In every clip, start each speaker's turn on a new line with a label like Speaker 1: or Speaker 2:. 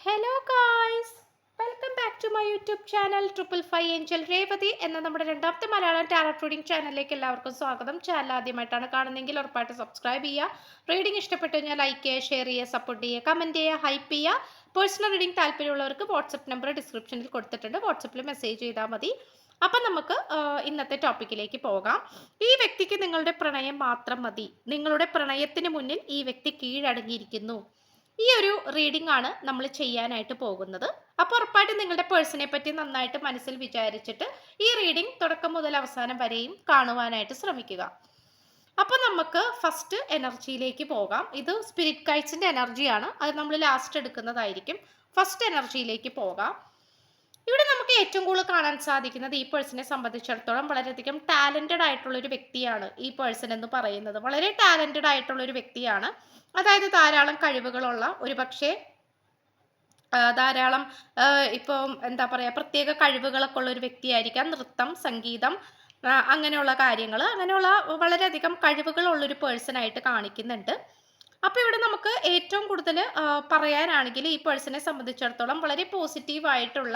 Speaker 1: Hello guys, welcome back to my YouTube channel triple five angel Revathi എന്ന നമ്മുടെ രണ്ടാമത്തെ Malayalam tarot reading ചാനലിലേക്ക് എല്ലാവർക്കും സ്വാഗതം. ചാനൽ ആദ്യമായിട്ടാണ് കാണുന്നതെങ്കിൽ ഉറപ്പായിട്ട് സബ്സ്ക്രൈബ് ചെയ്യുക. റീഡിംഗ് ഇഷ്ടപ്പെട്ടു കഴിഞ്ഞാൽ ലൈക്ക് ചെയ്യുക, ഷെയർ ചെയ്യുക, സപ്പോർട്ട് ചെയ്യുക, കമൻറ്റ് ചെയ്യുക, ഹൈപ്പ് ചെയ്യുക. പേഴ്സണൽ റീഡിംഗ് താല്പര്യമുള്ളവർക്ക് വാട്സപ്പ് നമ്പർ ഡിസ്ക്രിപ്ഷനിൽ കൊടുത്തിട്ടുണ്ട്, വാട്സപ്പിൽ മെസ്സേജ് ചെയ്താൽ മതി. അപ്പം നമുക്ക് ഇന്നത്തെ ടോപ്പിക്കിലേക്ക് പോകാം. ഈ വ്യക്തിക്ക് നിങ്ങളുടെ പ്രണയം മാത്രം മതി. നിങ്ങളുടെ പ്രണയത്തിന് മുന്നിൽ ഈ വ്യക്തി കീഴടങ്ങിയിരിക്കുന്നു. ഈ ഒരു റീഡിംഗ് ആണ് നമ്മൾ ചെയ്യാനായിട്ട് പോകുന്നത്. അപ്പോൾ ഉറപ്പായിട്ടും നിങ്ങളുടെ പേഴ്സണെ പറ്റി നന്നായിട്ട് മനസ്സിൽ വിചാരിച്ചിട്ട് ഈ റീഡിംഗ് തുടക്കം മുതൽ അവസാനം വരെയും കാണുവാനായിട്ട് ശ്രമിക്കുക. അപ്പോൾ നമുക്ക് ഫസ്റ്റ് എനർജിയിലേക്ക് പോകാം. ഇത് സ്പിരിറ്റ് ഗൈഡ്സിന്റെ എനർജിയാണ്, അത് നമ്മൾ ലാസ്റ്റ് എടുക്കുന്നതായിരിക്കും. ഫസ്റ്റ് എനർജിയിലേക്ക് പോകാം. ഇവിടെ നമുക്ക് ഏറ്റവും കൂടുതൽ കാണാൻ സാധിക്കുന്നത് ഈ പേഴ്സണെ സംബന്ധിച്ചിടത്തോളം വളരെയധികം ടാലന്റഡ് ആയിട്ടുള്ള ഒരു വ്യക്തിയാണ് ഈ പേഴ്സൺ എന്ന് പറയുന്നത്. വളരെ ടാലന്റഡ് ആയിട്ടുള്ള ഒരു വ്യക്തിയാണ്. അതായത് ധാരാളം കഴിവുകളുള്ള, ഒരു പക്ഷേ ധാരാളം ഇപ്പം എന്താ പറയുക, പ്രത്യേക കഴിവുകളൊക്കെ ഉള്ള ഒരു വ്യക്തിയായിരിക്കാം. നൃത്തം, സംഗീതം, അങ്ങനെയുള്ള കാര്യങ്ങൾ, അങ്ങനെയുള്ള വളരെയധികം കഴിവുകളുള്ള ഒരു പേഴ്സൺ ആയിട്ട് കാണിക്കുന്നുണ്ട്. അപ്പോൾ ഇവിടെ നമുക്ക് ഏറ്റവും കൂടുതൽ പറയാനാണെങ്കിൽ ഈ പേഴ്സണെ സംബന്ധിച്ചിടത്തോളം വളരെ പോസിറ്റീവായിട്ടുള്ള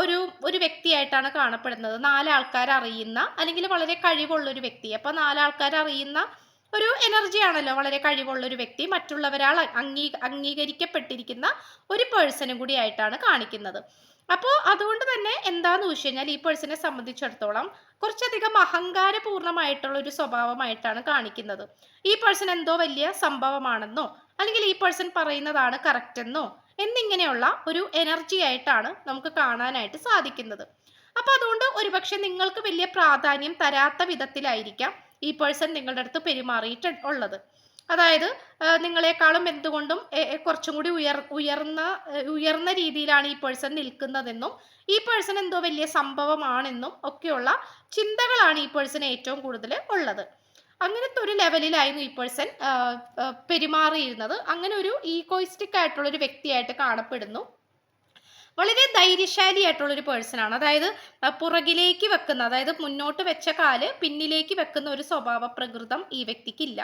Speaker 1: ഒരു ഒരു വ്യക്തിയായിട്ടാണ് കാണപ്പെടുന്നത്. നാലാൾക്കാർ അറിയുന്ന, അല്ലെങ്കിൽ വളരെ കഴിവുള്ള ഒരു വ്യക്തി. അപ്പോൾ നാലാൾക്കാർ അറിയുന്ന ഒരു എനർജിയാണല്ലോ വളരെ കഴിവുള്ള ഒരു വ്യക്തി, മറ്റുള്ളവരാൽ അംഗീകരിക്കപ്പെട്ടിരിക്കുന്ന ഒരു പേഴ്സണും കൂടി ആയിട്ടാണ് കാണിക്കുന്നത്. അപ്പോൾ അതുകൊണ്ട് തന്നെ എന്താന്ന് വെച്ച് കഴിഞ്ഞാൽ ഈ പേഴ്സണെ സംബന്ധിച്ചിടത്തോളം കുറച്ചധികം അഹങ്കാരപൂർണമായിട്ടുള്ള ഒരു സ്വഭാവമായിട്ടാണ് കാണിക്കുന്നത്. ഈ പേഴ്സൺ എന്തോ വലിയ സംഭവമാണെന്നോ, അല്ലെങ്കിൽ ഈ പേഴ്സൺ പറയുന്നതാണ് കറക്റ്റ് എന്നോ, എന്നിങ്ങനെയുള്ള ഒരു എനർജി ആയിട്ടാണ് നമുക്ക് കാണാനായിട്ട് സാധിക്കുന്നത്. അപ്പൊ അതുകൊണ്ട് ഒരുപക്ഷെ നിങ്ങൾക്ക് വലിയ പ്രാധാന്യം തരാത്ത വിധത്തിലായിരിക്കാം ഈ പേഴ്സൺ നിങ്ങളുടെ അടുത്ത് പെരുമാറിയിട്ട് ഉള്ളത്. അതായത് നിങ്ങളെക്കാളും എന്തുകൊണ്ടും കുറച്ചും കൂടി ഉയർന്ന രീതിയിലാണ് ഈ പേഴ്സൺ നിൽക്കുന്നതെന്നും, ഈ പേഴ്സൺ എന്തോ വലിയ സംഭവമാണെന്നും ഒക്കെയുള്ള ചിന്തകളാണ് ഈ പേഴ്സൺ ഏറ്റവും കൂടുതൽ ഉള്ളത്. അങ്ങനത്തെ ഒരു ലെവലിലായിരുന്നു ഈ പേഴ്സൺ പെരുമാറിയിരുന്നത്. അങ്ങനെ ഒരു ഈഗോയിസ്റ്റിക് ആയിട്ടുള്ള ഒരു വ്യക്തിയായിട്ട് കാണപ്പെടുന്നു. വളരെ ധൈര്യശാലി ആയിട്ടുള്ള ഒരു പേഴ്സൺ ആണ്. അതായത് പുറകിലേക്ക് വെക്കുന്ന, അതായത് മുന്നോട്ട് വെച്ച കാല് പിന്നിലേക്ക് വെക്കുന്ന ഒരു സ്വഭാവ പ്രകൃതം ഈ വ്യക്തിക്കില്ല.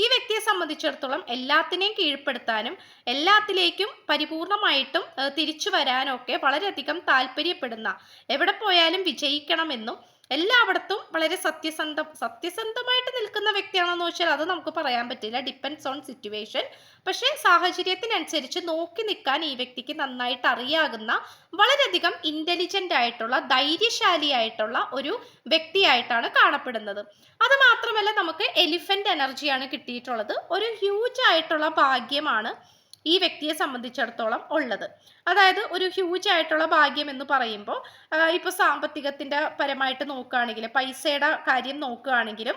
Speaker 1: ഈ വ്യക്തിയെ സംബന്ധിച്ചിടത്തോളം എല്ലാത്തിനെയും കീഴ്പ്പെടുത്താനും എല്ലാത്തിലേക്കും പരിപൂർണമായിട്ടും തിരിച്ചു വരാനും ഒക്കെ വളരെയധികം താല്പര്യപ്പെടുന്ന, എവിടെ പോയാലും വിജയിക്കണമെന്നും എല്ലായിടത്തും വളരെ സത്യസന്ധമായിട്ട് നിൽക്കുന്ന വ്യക്തിയാണെന്ന് വെച്ചാൽ അത് നമുക്ക് പറയാൻ പറ്റില്ല, ഡിപ്പെൻഡ്സ് ഓൺ സിറ്റുവേഷൻ. പക്ഷേ സാഹചര്യത്തിനനുസരിച്ച് നോക്കി നിൽക്കാൻ ഈ വ്യക്തിക്ക് നന്നായിട്ട് അറിയാകുന്ന, വളരെയധികം ഇന്റലിജന്റ് ആയിട്ടുള്ള, ധൈര്യശാലി ആയിട്ടുള്ള ഒരു വ്യക്തിയായിട്ടാണ് കാണപ്പെടുന്നത്. അത് മാത്രമല്ല നമുക്ക് എലിഫന്റ് എനർജിയാണ് കിട്ടിയിട്ടുള്ളത്. ഒരു ഹ്യൂജ് ആയിട്ടുള്ള ഭാഗ്യമാണ് ഈ വ്യക്തിയെ സംബന്ധിച്ചിടത്തോളം ഉള്ളത്. അതായത് ഒരു ഹ്യൂജ് ആയിട്ടുള്ള ഭാഗ്യം എന്ന് പറയുമ്പോൾ ഇപ്പൊ സാമ്പത്തികത്തിന്റെ പരമായിട്ട് നോക്കുകയാണെങ്കിൽ, പൈസയുടെ കാര്യം നോക്കുകയാണെങ്കിലും,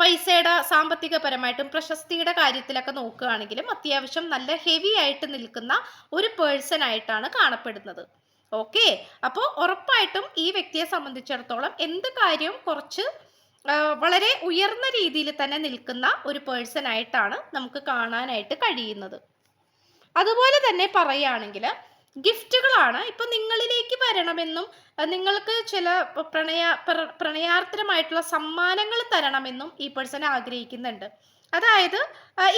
Speaker 1: പൈസയുടെ സാമ്പത്തികപരമായിട്ടും പ്രശസ്തിയുടെ കാര്യത്തിലൊക്കെ നോക്കുകയാണെങ്കിലും അത്യാവശ്യം നല്ല ഹെവി ആയിട്ട് നിൽക്കുന്ന ഒരു പേഴ്സൺ ആയിട്ടാണ് കാണപ്പെടുന്നത്. ഓക്കെ, അപ്പോൾ ഉറപ്പായിട്ടും ഈ വ്യക്തിയെ സംബന്ധിച്ചിടത്തോളം എന്ത് കാര്യവും കുറച്ച് വളരെ ഉയർന്ന രീതിയിൽ തന്നെ നിൽക്കുന്ന ഒരു പേഴ്സൺ ആയിട്ടാണ് നമുക്ക് കാണാനായിട്ട് കഴിയുന്നത്. അതുപോലെ തന്നെ പറയുകയാണെങ്കിൽ ഗിഫ്റ്റുകളാണ് ഇപ്പൊ നിങ്ങളിലേക്ക് വരണമെന്നും, നിങ്ങൾക്ക് ചില പ്രണയാർദ്രമായിട്ടുള്ള സമ്മാനങ്ങൾ തരണമെന്നും ഈ പേഴ്സൺ ആഗ്രഹിക്കുന്നുണ്ട്. അതായത്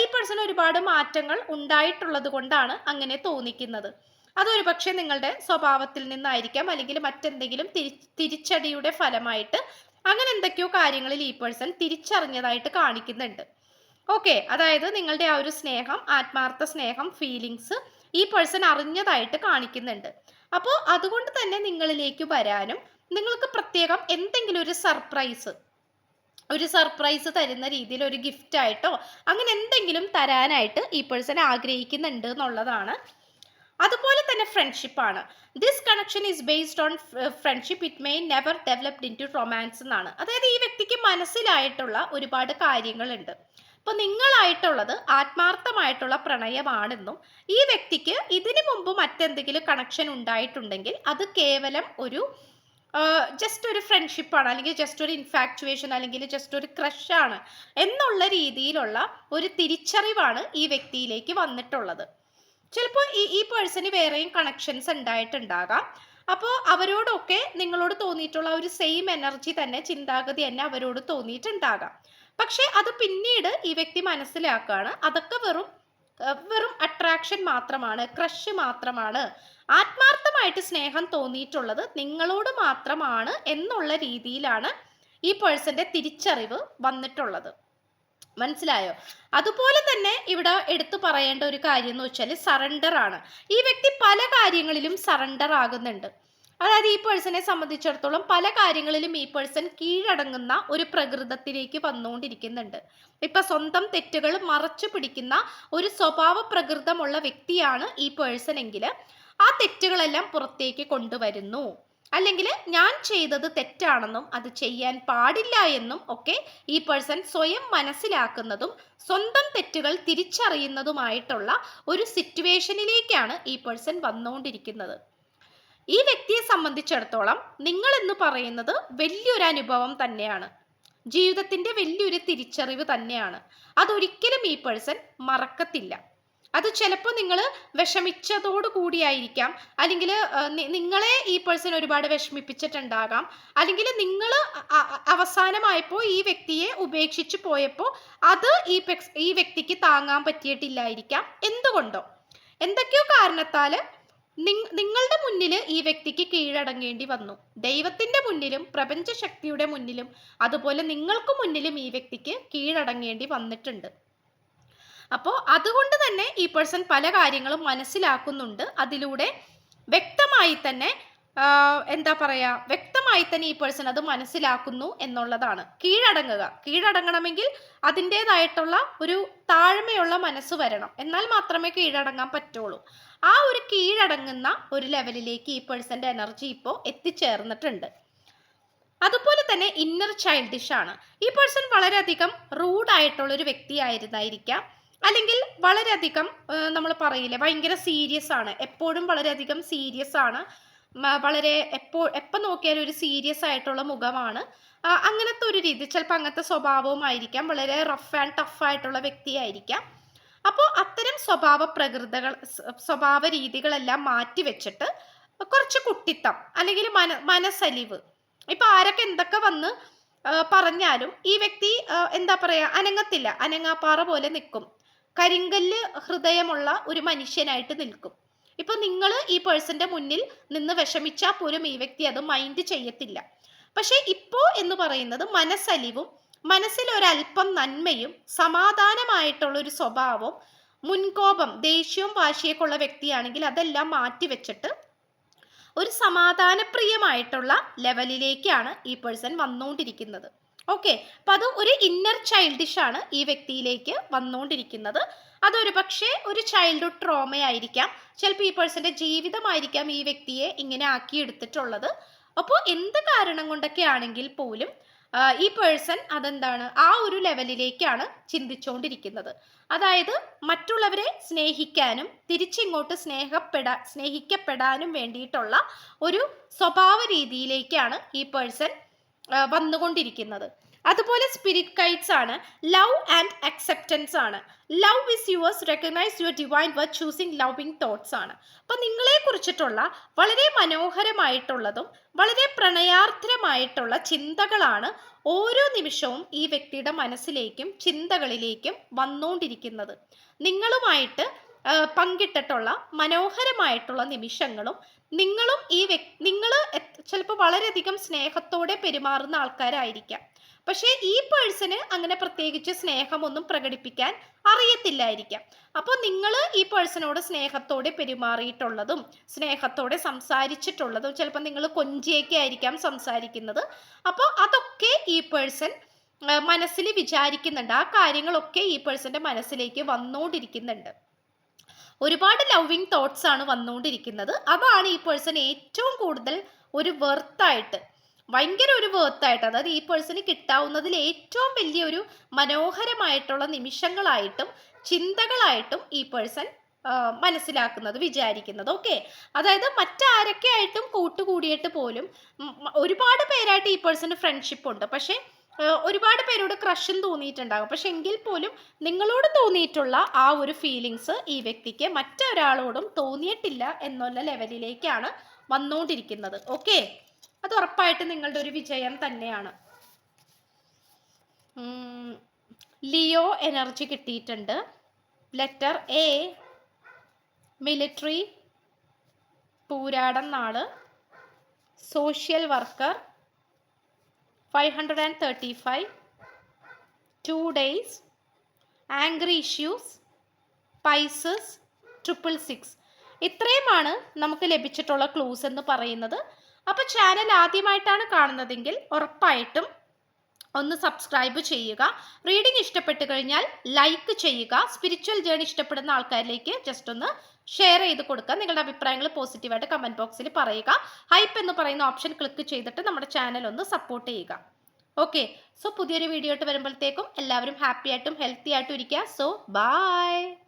Speaker 1: ഈ പേഴ്സൺ ഒരുപാട് മാറ്റങ്ങൾ ഉണ്ടായിട്ടുള്ളത് കൊണ്ടാണ് അങ്ങനെ തോന്നിക്കുന്നത്. അതൊരു പക്ഷേ നിങ്ങളുടെ സ്വഭാവത്തിൽ നിന്നായിരിക്കാം, അല്ലെങ്കിൽ മറ്റെന്തെങ്കിലും തിരിച്ചടിയുടെ ഫലമായിട്ട് അങ്ങനെ എന്തൊക്കെയോ കാര്യങ്ങളിൽ ഈ പേഴ്സൺ തിരിച്ചറിഞ്ഞതായിട്ട് കാണിക്കുന്നുണ്ട്. ഓക്കെ, അതായത് നിങ്ങളുടെ ആ ഒരു സ്നേഹം, ആത്മാർത്ഥ സ്നേഹം, ഫീലിങ്സ് ഈ പേഴ്സൺ അറിഞ്ഞതായിട്ട് കാണിക്കുന്നുണ്ട്. അപ്പോൾ അതുകൊണ്ട് തന്നെ നിങ്ങളിലേക്ക് വരാനും, നിങ്ങൾക്ക് പ്രത്യേകം എന്തെങ്കിലും ഒരു സർപ്രൈസ് തരുന്ന രീതിയിൽ ഒരു ഗിഫ്റ്റ് ആയിട്ടോ അങ്ങനെ എന്തെങ്കിലും തരാനായിട്ട് ഈ പേഴ്സൺ ആഗ്രഹിക്കുന്നുണ്ട് എന്നുള്ളതാണ്. അതുപോലെ തന്നെ ഫ്രണ്ട്ഷിപ്പാണ്. This connection is based on friendship, it may never developed in to romance എന്നാണ്. അതായത് ഈ വ്യക്തിക്ക് മനസ്സിലായിട്ടുള്ള ഒരുപാട് കാര്യങ്ങളുണ്ട്. അപ്പോൾ നിങ്ങളായിട്ടുള്ളത് ആത്മാർത്ഥമായിട്ടുള്ള പ്രണയമാണെന്നും, ഈ വ്യക്തിക്ക് ഇതിനു മുമ്പ് മറ്റെന്തെങ്കിലും കണക്ഷൻ ഉണ്ടായിട്ടുണ്ടെങ്കിൽ അത് കേവലം ഒരു ജസ്റ്റ് ഒരു ഫ്രണ്ട്ഷിപ്പാണ്, അല്ലെങ്കിൽ ജസ്റ്റ് ഒരു ഇൻഫാക്ച്വേഷൻ, അല്ലെങ്കിൽ ജസ്റ്റ് ഒരു ക്രഷാണ് എന്നുള്ള രീതിയിലുള്ള ഒരു തിരിച്ചറിവാണ് ഈ വ്യക്തിയിലേക്ക് വന്നിട്ടുള്ളത്. ചിലപ്പോൾ ഈ പേഴ്സണ് വേറെയും കണക്ഷൻസ് ഉണ്ടായിട്ടുണ്ടാകാം. അപ്പോൾ അവരോടൊക്കെ നിങ്ങളോട് തോന്നിയിട്ടുള്ള ഒരു സെയിം എനർജി തന്നെ, ചിന്താഗതി തന്നെ അവരോട് തോന്നിയിട്ടുണ്ടാകാം. പക്ഷെ അത് പിന്നീട് ഈ വ്യക്തി മനസ്സിലാക്കുകയാണ് അതൊക്കെ വെറും വെറും അട്രാക്ഷൻ മാത്രമാണ്, ക്രഷ് മാത്രമാണ്, ആത്മാർത്ഥമായിട്ട് സ്നേഹം തോന്നിയിട്ടുള്ളത് നിങ്ങളോട് മാത്രമാണ് എന്നുള്ള രീതിയിലാണ് ഈ പേഴ്സന്റെ തിരിച്ചറിവ് വന്നിട്ടുള്ളത്. മനസ്സിലായോ? അതുപോലെ തന്നെ ഇവിടെ എടുത്തു പറയേണ്ട ഒരു കാര്യം എന്ന് വെച്ചാൽ സറണ്ടർ ആണ്. ഈ വ്യക്തി പല കാര്യങ്ങളിലും സറണ്ടർ ആകുന്നുണ്ട്. അതായത് ഈ പേഴ്സണെ സംബന്ധിച്ചിടത്തോളം പല കാര്യങ്ങളിലും ഈ പേഴ്സൺ കീഴടങ്ങുന്ന ഒരു പ്രകൃതത്തിലേക്ക് വന്നുകൊണ്ടിരിക്കുന്നുണ്ട്. ഇപ്പൊ സ്വന്തം തെറ്റുകൾ മറച്ചു പിടിക്കുന്ന ഒരു സ്വഭാവ പ്രകൃതമുള്ള വ്യക്തിയാണ് ഈ പേഴ്സൺ എങ്കിൽ ആ തെറ്റുകളെല്ലാം പുറത്തേക്ക് കൊണ്ടുവരുന്നു. അല്ലെങ്കിൽ ഞാൻ ചെയ്തത് തെറ്റാണെന്നും അത് ചെയ്യാൻ പാടില്ല എന്നും ഒക്കെ ഈ പേഴ്സൺ സ്വയം മനസ്സിലാക്കുന്നതും സ്വന്തം തെറ്റുകൾ തിരിച്ചറിയുന്നതുമായിട്ടുള്ള ഒരു സിറ്റുവേഷനിലേക്കാണ് ഈ പേഴ്സൺ വന്നുകൊണ്ടിരിക്കുന്നത്. ഈ വ്യക്തിയെ സംബന്ധിച്ചിടത്തോളം നിങ്ങൾ എന്ന് പറയുന്നത് വലിയൊരു അനുഭവം തന്നെയാണ്, ജീവിതത്തിന്റെ വലിയൊരു തിരിച്ചറിവ് തന്നെയാണ്. അതൊരിക്കലും ഈ പേഴ്സൺ മറക്കത്തില്ല. അത് ചിലപ്പോൾ നിങ്ങൾ വിഷമിച്ചതോടു കൂടിയായിരിക്കാം, അല്ലെങ്കിൽ നിങ്ങളെ ഈ പേഴ്സൺ ഒരുപാട് വിഷമിപ്പിച്ചിട്ടുണ്ടാകാം, അല്ലെങ്കിൽ നിങ്ങൾ അവസാനമായപ്പോൾ ഈ വ്യക്തിയെ ഉപേക്ഷിച്ച് പോയപ്പോൾ അത് ഈ വ്യക്തിക്ക് താങ്ങാൻ പറ്റിയിട്ടില്ലായിരിക്കാം. എന്തുകൊണ്ടോ എന്തൊക്കെയോ കാരണത്താൽ നിങ്ങളുടെ മുന്നിൽ ഈ വ്യക്തിക്ക് കീഴടങ്ങേണ്ടി വന്നു. ദൈവത്തിന്റെ മുന്നിലും പ്രപഞ്ച ശക്തിയുടെ മുന്നിലും അതുപോലെ നിങ്ങൾക്ക് മുന്നിലും ഈ വ്യക്തിക്ക് കീഴടങ്ങേണ്ടി വന്നിട്ടുണ്ട്. അപ്പോൾ അതുകൊണ്ട് തന്നെ ഈ പേഴ്സൺ പല കാര്യങ്ങളും മനസ്സിലാക്കുന്നുണ്ട്. അതിലൂടെ വ്യക്തമായി തന്നെ വ്യക്തമായി തന്നെ ഈ പേഴ്സൺ അത് മനസ്സിലാക്കുന്നു എന്നുള്ളതാണ്. കീഴടങ്ങണമെങ്കിൽ അതിൻ്റെതായിട്ടുള്ള ഒരു താഴ്മയുള്ള മനസ്സ് വരണം, എന്നാൽ മാത്രമേ കീഴടങ്ങാൻ പറ്റുള്ളൂ. ആ ഒരു കീഴടങ്ങുന്ന ഒരു ലെവലിലേക്ക് ഈ പേഴ്സന്റെ എനർജി ഇപ്പോൾ എത്തിച്ചേർന്നിട്ടുണ്ട്. അതുപോലെ തന്നെ ഇന്നർ ചൈൽഡിഷ് ആണ്. ഈ പേഴ്സൺ വളരെയധികം റൂഡായിട്ടുള്ള ഒരു വ്യക്തിയായിരുന്നായിരിക്കാം, അല്ലെങ്കിൽ വളരെയധികം നമ്മൾ പറയില്ലേ ഭയങ്കര സീരിയസ് ആണ്, എപ്പോഴും വളരെയധികം സീരിയസ് ആണ്, വളരെ എപ്പോൾ നോക്കിയാലും ഒരു സീരിയസ് ആയിട്ടുള്ള മുഖമാണ്. അങ്ങനത്തെ ഒരു രീതി, ചിലപ്പോൾ അങ്ങനത്തെ സ്വഭാവവും ആയിരിക്കാം, വളരെ റഫ് ആൻഡ് ടഫ് ആയിട്ടുള്ള വ്യക്തിയായിരിക്കാം. അപ്പോൾ അത്തരം സ്വഭാവ രീതികളെല്ലാം മാറ്റി വെച്ചിട്ട് കുറച്ച് കുട്ടിത്തം അല്ലെങ്കിൽ മനസ്സലിവ്, ഇപ്പൊ ആരൊക്കെ എന്തൊക്കെ വന്ന് പറഞ്ഞാലും ഈ വ്യക്തി അനങ്ങത്തില്ല, അനങ്ങാപ്പാറ പോലെ നിൽക്കും, കരിങ്കല്ല് ഹൃദയമുള്ള ഒരു മനുഷ്യനായിട്ട് നിൽക്കും. ഇപ്പൊ നിങ്ങൾ ഈ പേഴ്സന്റെ മുന്നിൽ നിന്ന് വിഷമിച്ചാൽ പോലും ഈ വ്യക്തി അത് മൈൻഡ് ചെയ്യത്തില്ല. പക്ഷെ ഇപ്പോ എന്ന് പറയുന്നത് മനസ്സലിവും മനസ്സിൽ ഒരല്പം നന്മയും സമാധാനമായിട്ടുള്ള ഒരു സ്വഭാവവും മുൻകോപം ദേഷ്യവും വാശിയൊക്കെ ഉള്ള വ്യക്തിയാണെങ്കിൽ അതെല്ലാം മാറ്റി വെച്ചിട്ട് ഒരു സമാധാനപ്രിയമായിട്ടുള്ള ലെവലിലേക്കാണ് ഈ പേഴ്സൺ വന്നുകൊണ്ടിരിക്കുന്നത്. ഓക്കെ, അപ്പൊ അത് ഒരു ഇന്നർ ചൈൽഡിഷ് ആണ് ഈ വ്യക്തിയിലേക്ക് വന്നുകൊണ്ടിരിക്കുന്നത്. അതൊരു പക്ഷേ ഒരു ചൈൽഡ്ഹുഡ് ട്രോമയായിരിക്കാം, ചിലപ്പോൾ ഈ പേഴ്സന്റെ ജീവിതമായിരിക്കാം ഈ വ്യക്തിയെ ഇങ്ങനെ ആക്കിയെടുത്തിട്ടുള്ളത്. അപ്പോൾ എന്ത് കാരണം കൊണ്ടൊക്കെ ആണെങ്കിൽ പോലും ഈ പേഴ്സൺ ആ ഒരു ലെവലിലേക്കാണ് ചിന്തിച്ചുകൊണ്ടിരിക്കുന്നത്. അതായത് മറ്റുള്ളവരെ സ്നേഹിക്കാനും തിരിച്ചിങ്ങോട്ട് സ്നേഹിക്കപ്പെടാനും വേണ്ടിയിട്ടുള്ള ഒരു സ്വഭാവ രീതിയിലേക്കാണ് ഈ പേഴ്സൺ വന്നുകൊണ്ടിരിക്കുന്നത്. അതുപോലെ സ്പിരിറ്റ് ഗൈഡ്സ് ആണ്, ലവ് ആൻഡ് അക്സെപ്റ്റൻസ് ആണ്. Love is yours, recognise your divine worth, choosing loving thoughts ആണ്. അപ്പൊ നിങ്ങളെ കുറിച്ചിട്ടുള്ള വളരെ മനോഹരമായിട്ടുള്ളതും വളരെ പ്രണയാർദ്രമായിട്ടുള്ള ചിന്തകളാണ് ഓരോ നിമിഷവും ഈ വ്യക്തിയുടെ മനസ്സിലേക്കും ചിന്തകളിലേക്കും വന്നുകൊണ്ടിരിക്കുന്നത്. നിങ്ങളുമായിട്ട് പങ്കിട്ടിട്ടുള്ള മനോഹരമായിട്ടുള്ള നിമിഷങ്ങളും നിങ്ങൾ ചിലപ്പോൾ വളരെയധികം സ്നേഹത്തോടെ പെരുമാറുന്ന ആൾക്കാരായിരിക്കാം. പക്ഷേ ഈ പേഴ്സണ് അങ്ങനെ പ്രത്യേകിച്ച് സ്നേഹമൊന്നും പ്രകടിപ്പിക്കാൻ അറിയത്തില്ലായിരിക്കാം. അപ്പോൾ നിങ്ങൾ ഈ പേഴ്സണോട് സ്നേഹത്തോടെ പെരുമാറിയിട്ടുള്ളതും സ്നേഹത്തോടെ സംസാരിച്ചിട്ടുള്ളതും ചിലപ്പോൾ നിങ്ങൾ കൊഞ്ചിയൊക്കെ ആയിരിക്കാം സംസാരിക്കുന്നത്. അപ്പോൾ അതൊക്കെ ഈ പേഴ്സൺ മനസ്സിൽ വിചാരിക്കുന്നുണ്ട്. ആ കാര്യങ്ങളൊക്കെ ഈ പേഴ്സന്റെ മനസ്സിലേക്ക് വന്നുകൊണ്ടിരിക്കുന്നുണ്ട്. ഒരുപാട് ലവിങ് തോട്ട്സ് ആണ് വന്നുകൊണ്ടിരിക്കുന്നത്. അതാണ് ഈ പേഴ്സൺ ഏറ്റവും കൂടുതൽ ഒരു വെർത്തായിട്ട്, ഭയങ്കര ഒരു വെർത്തായിട്ട്, അതായത് ഈ പേഴ്സണ് കിട്ടാവുന്നതിൽ ഏറ്റവും വലിയൊരു മനോഹരമായിട്ടുള്ള നിമിഷങ്ങളായിട്ടും ചിന്തകളായിട്ടും ഈ പേഴ്സൺ മനസ്സിലാക്കുന്നത്, വിചാരിക്കുന്നത്. ഓക്കെ, അതായത് മറ്റാരൊക്കെ ആയിട്ടും കൂട്ടുകൂടിയിട്ട് പോലും ഒരുപാട് പേരായിട്ട് ഈ പേഴ്സണ് ഫ്രണ്ട്ഷിപ്പ് ഉണ്ട്, പക്ഷെ ഒരുപാട് പേരോട് ക്രഷും തോന്നിയിട്ടുണ്ടാകും. പക്ഷെ എങ്കിൽ പോലും നിങ്ങളോട് തോന്നിയിട്ടുള്ള ആ ഒരു ഫീലിങ്സ് ഈ വ്യക്തിക്ക് മറ്റൊരാളോടും തോന്നിയിട്ടില്ല എന്നുള്ള ലെവലിലേക്കാണ് വന്നുകൊണ്ടിരിക്കുന്നത്. ഓക്കെ, അത് ഉറപ്പായിട്ട് നിങ്ങളുടെ ഒരു വിജയം തന്നെയാണ്. ലിയോ എനർജി കിട്ടിയിട്ടുണ്ട്. ലെറ്റർ എ മിലിറ്ററി, പൂരാടൻ നാള്, social worker 535, 2 days, angry issues, Pisces 666. ഇത്രയുമാണ് നമുക്ക് ലഭിച്ചിട്ടുള്ള ക്ലൂസ് എന്ന് പറയുന്നത്. അപ്പോൾ ചാനൽ ആദ്യമായിട്ടാണ് കാണുന്നതെങ്കിൽ ഉറപ്പായിട്ടും ഒന്ന് സബ്സ്ക്രൈബ് ചെയ്യുക. റീഡിംഗ് ഇഷ്ടപ്പെട്ട് കഴിഞ്ഞാൽ ലൈക്ക് ചെയ്യുക. സ്പിരിച്വൽ ജേർണി ഇഷ്ടപ്പെടുന്ന ആൾക്കാരിലേക്ക് ജസ്റ്റ് ഒന്ന് ഷെയർ ചെയ്ത് കൊടുക്കുക. നിങ്ങളുടെ അഭിപ്രായങ്ങൾ പോസിറ്റീവായിട്ട് കമൻറ്റ് ബോക്സിൽ പറയുക. ഹൈപ്പ് എന്ന് പറയുന്ന ഓപ്ഷൻ ക്ലിക്ക് ചെയ്തിട്ട് നമ്മുടെ ചാനൽ ഒന്ന് സപ്പോർട്ട് ചെയ്യുക. ഓക്കെ, സോ പുതിയൊരു വീഡിയോ ആയിട്ട് വരുമ്പോഴത്തേക്കും എല്ലാവരും ഹാപ്പി ആയിട്ടും ഹെൽത്തി ആയിട്ടും ഇരിക്കുക. So by.